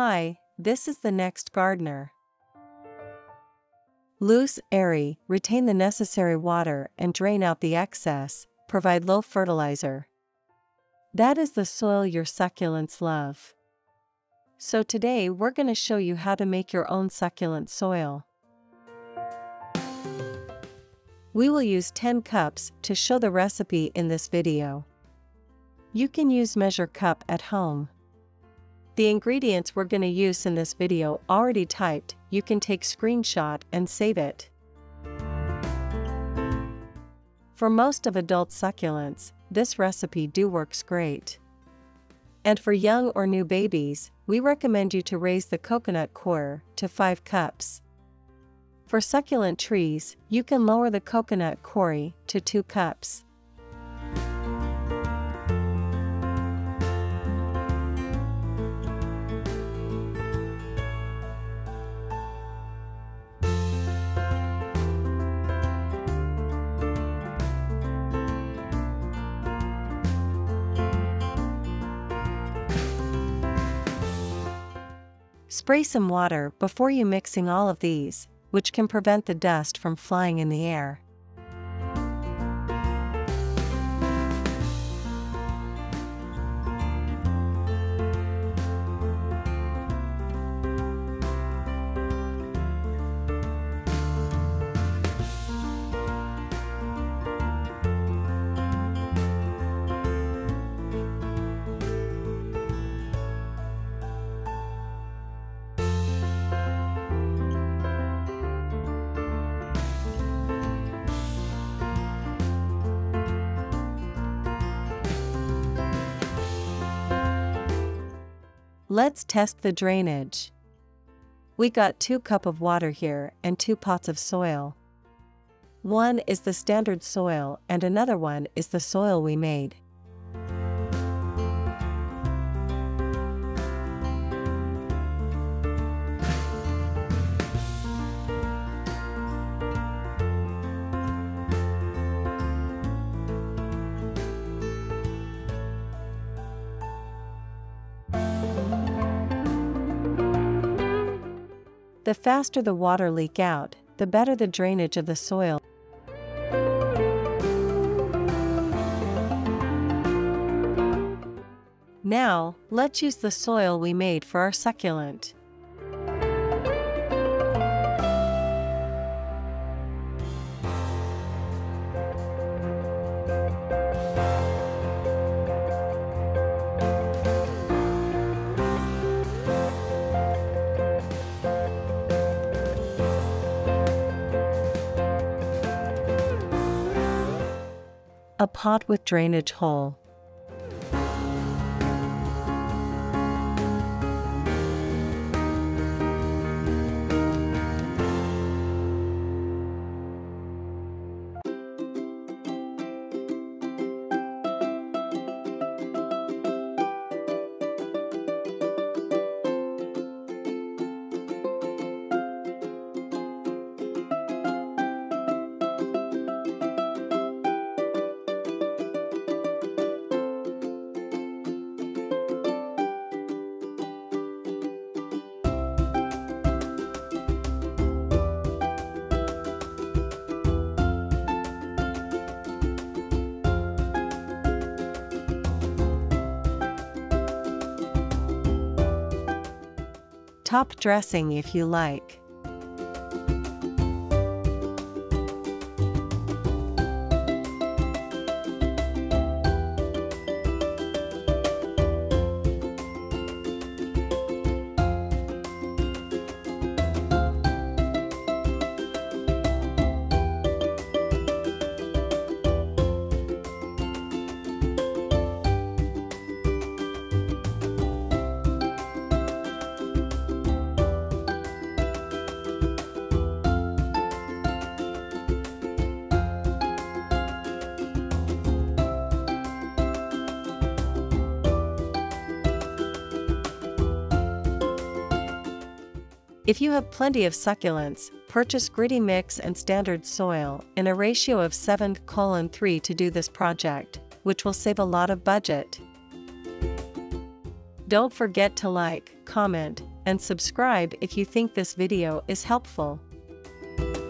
Hi, this is the next gardener. Loose, airy, retain the necessary water and drain out the excess, provide low fertilizer. That is the soil your succulents love. So today we're going to show you how to make your own succulent soil. We will use 10 cups to show the recipe in this video. You can use measure cup at home. The ingredients we're going to use in this video already typed, you can take screenshot and save it. For most of adult succulents, this recipe works great. And for young or new babies, we recommend you to raise the coconut coir to 5 cups. For succulent trees, you can lower the coconut coir to 2 cups. Spray some water before you mixing all of these, which can prevent the dust from flying in the air. Let's test the drainage. We got 2 cups of water here and 2 pots of soil. One is the standard soil and another one is the soil we made. The faster the water leak out, the better the drainage of the soil. Now, let's use the soil we made for our succulent. A pot with drainage hole. Top dressing if you like. If you have plenty of succulents, purchase gritty mix and standard soil in a ratio of 7:3 to do this project, which will save a lot of budget. Don't forget to like, comment, and subscribe if you think this video is helpful.